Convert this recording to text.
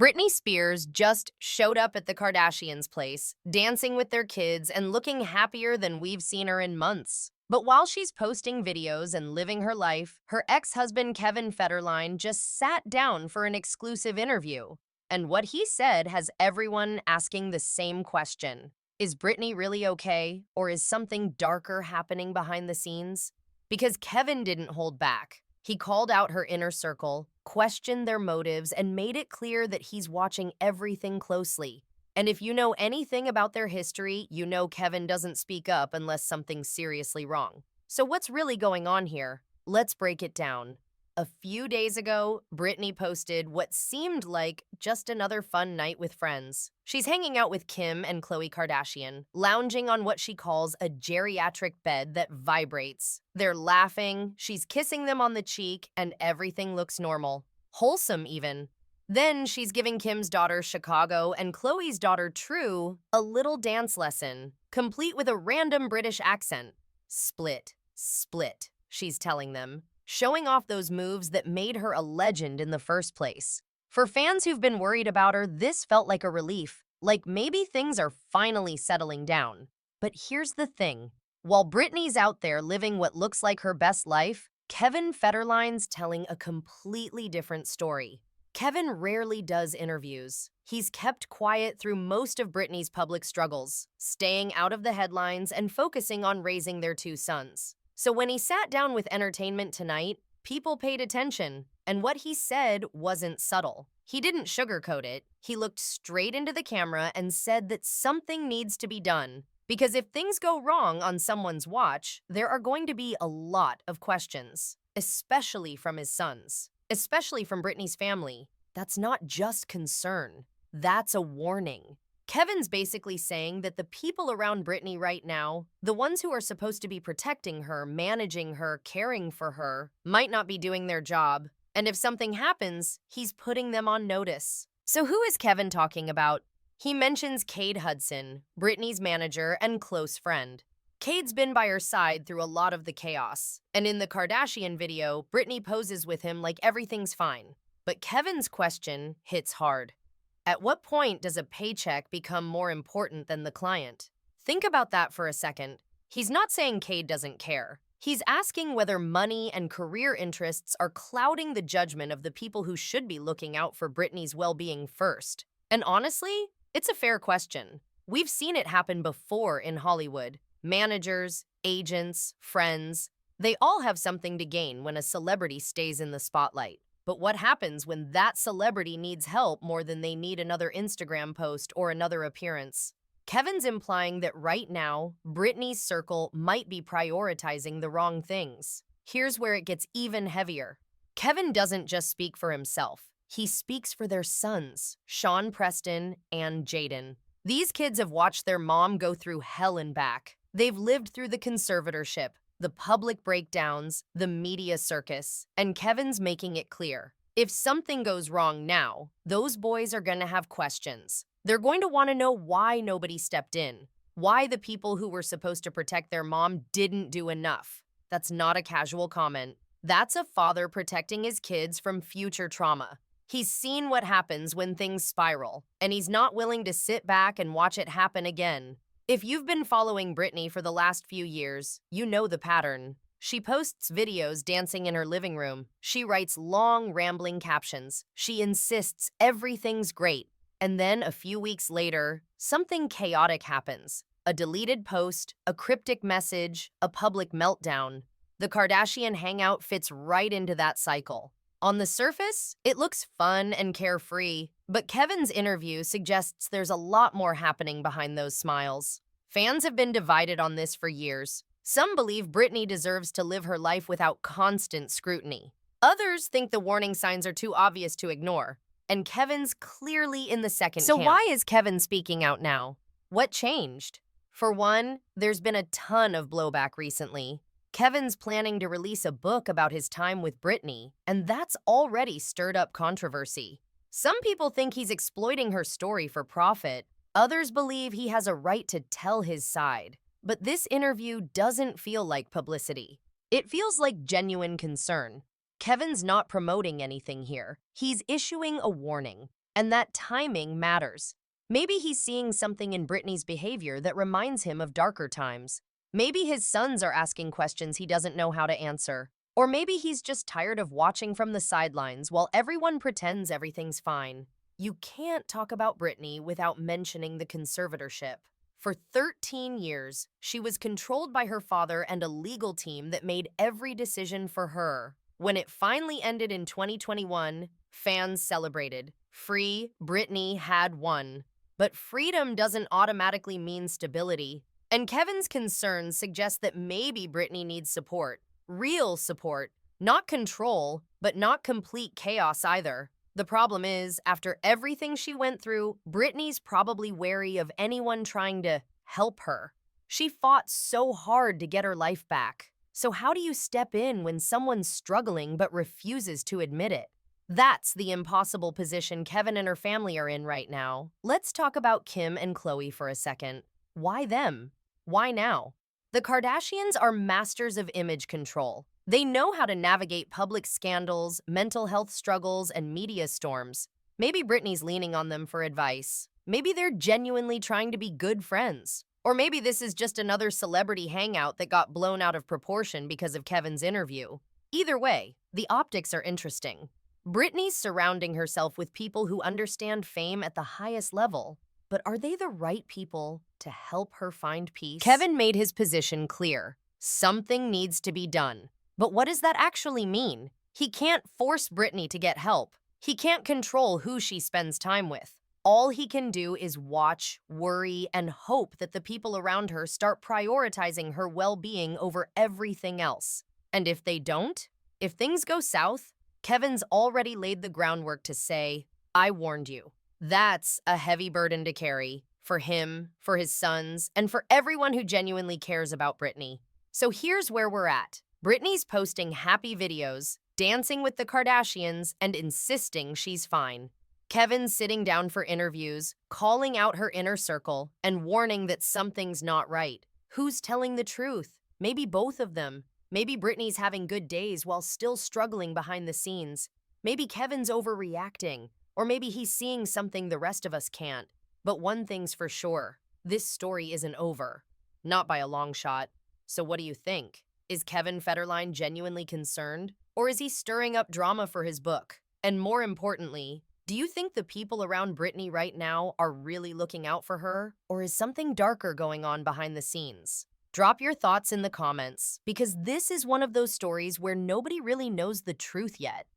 Britney Spears just showed up at the Kardashians' place, dancing with their kids and looking happier than we've seen her in months. But while she's posting videos and living her life, her ex-husband Kevin Federline just sat down for an exclusive interview. And what he said has everyone asking the same question. Is Britney really okay, or is something darker happening behind the scenes? Because Kevin didn't hold back. He called out her inner circle, questioned their motives, and made it clear that he's watching everything closely. And if you know anything about their history, you know Kevin doesn't speak up unless something's seriously wrong. So what's really going on here? Let's break it down. A few days ago, Britney posted what seemed like just another fun night with friends. She's hanging out with Kim and Khloe Kardashian, lounging on what she calls a geriatric bed that vibrates. They're laughing, she's kissing them on the cheek, and everything looks normal. Wholesome, even. Then she's giving Kim's daughter, Chicago, and Khloe's daughter, True, a little dance lesson, complete with a random British accent. Split, she's telling them, showing off those moves that made her a legend in the first place. For fans who've been worried about her, this felt like a relief, like maybe things are finally settling down. But here's the thing. While Britney's out there living what looks like her best life, Kevin Federline's telling a completely different story. Kevin rarely does interviews. He's kept quiet through most of Britney's public struggles, staying out of the headlines and focusing on raising their two sons. So when he sat down with Entertainment Tonight, people paid attention, and what he said wasn't subtle. He didn't sugarcoat it. He looked straight into the camera and said that something needs to be done. Because if things go wrong on someone's watch, there are going to be a lot of questions, especially from his sons, especially from Britney's family. That's not just concern. That's a warning. Kevin's basically saying that the people around Britney right now, the ones who are supposed to be protecting her, managing her, caring for her, might not be doing their job. And if something happens, he's putting them on notice. So who is Kevin talking about? He mentions Cade Hudson, Britney's manager and close friend. Cade's been by her side through a lot of the chaos. And in the Kardashian video, Britney poses with him like everything's fine. But Kevin's question hits hard. At what point does a paycheck become more important than the client? Think about that for a second. He's not saying Cade doesn't care. He's asking whether money and career interests are clouding the judgment of the people who should be looking out for Britney's well-being first. And honestly, it's a fair question. We've seen it happen before in Hollywood. Managers, agents, friends, they all have something to gain when a celebrity stays in the spotlight. But what happens when that celebrity needs help more than they need another Instagram post or another appearance? Kevin's implying that right now, Britney's circle might be prioritizing the wrong things. Here's where it gets even heavier. Kevin doesn't just speak for himself. He speaks for their sons, Sean, Preston and Jayden. These kids have watched their mom go through hell and back. They've lived through the conservatorship, the public breakdowns, the media circus, and Kevin's making it clear. If something goes wrong now, those boys are gonna have questions. They're going to want to know why nobody stepped in, why the people who were supposed to protect their mom didn't do enough. That's not a casual comment. That's a father protecting his kids from future trauma. He's seen what happens when things spiral, and he's not willing to sit back and watch it happen again. If you've been following Britney for the last few years, you know the pattern. She posts videos dancing in her living room. She writes long, rambling captions. She insists everything's great. And then a few weeks later, something chaotic happens. A deleted post, a cryptic message, a public meltdown. The Kardashian hangout fits right into that cycle. On the surface, it looks fun and carefree, but Kevin's interview suggests there's a lot more happening behind those smiles. Fans have been divided on this for years. Some believe Britney deserves to live her life without constant scrutiny. Others think the warning signs are too obvious to ignore, and Kevin's clearly in the second camp. So why is Kevin speaking out now? What changed? For one, there's been a ton of blowback recently. Kevin's planning to release a book about his time with Britney, and that's already stirred up controversy. Some people think he's exploiting her story for profit. Others believe he has a right to tell his side. But this interview doesn't feel like publicity. It feels like genuine concern. Kevin's not promoting anything here. He's issuing a warning. And that timing matters. Maybe he's seeing something in Britney's behavior that reminds him of darker times. Maybe his sons are asking questions he doesn't know how to answer. Or maybe he's just tired of watching from the sidelines while everyone pretends everything's fine. You can't talk about Britney without mentioning the conservatorship. For 13 years, she was controlled by her father and a legal team that made every decision for her. When it finally ended in 2021, fans celebrated. Free Britney had won. But freedom doesn't automatically mean stability. And Kevin's concerns suggest that maybe Britney needs support. Real support. Not control, but not complete chaos either. The problem is, after everything she went through, Britney's probably wary of anyone trying to help her. She fought so hard to get her life back. So how do you step in when someone's struggling but refuses to admit it? That's the impossible position Kevin and her family are in right now. Let's talk about Kim and Khloe for a second. Why them? Why now? The Kardashians are masters of image control. They know how to navigate public scandals, mental health struggles, and media storms. Maybe Britney's leaning on them for advice. Maybe they're genuinely trying to be good friends. Or maybe this is just another celebrity hangout that got blown out of proportion because of Kevin's interview. Either way, the optics are interesting. Britney's surrounding herself with people who understand fame at the highest level. But are they the right people to help her find peace? Kevin made his position clear. Something needs to be done. But what does that actually mean? He can't force Britney to get help. He can't control who she spends time with. All he can do is watch, worry, and hope that the people around her start prioritizing her well-being over everything else. And if they don't, if things go south, Kevin's already laid the groundwork to say, "I warned you." That's a heavy burden to carry for him, for his sons, and for everyone who genuinely cares about Britney. So here's where we're at. Britney's posting happy videos, dancing with the Kardashians, and insisting she's fine. Kevin's sitting down for interviews, calling out her inner circle, and warning that something's not right. Who's telling the truth? Maybe both of them. Maybe Britney's having good days while still struggling behind the scenes. Maybe Kevin's overreacting. Or maybe he's seeing something the rest of us can't. But one thing's for sure, this story isn't over. Not by a long shot. So what do you think? Is Kevin Federline genuinely concerned? Or is he stirring up drama for his book? And more importantly, do you think the people around Britney right now are really looking out for her? Or is something darker going on behind the scenes? Drop your thoughts in the comments, because this is one of those stories where nobody really knows the truth yet.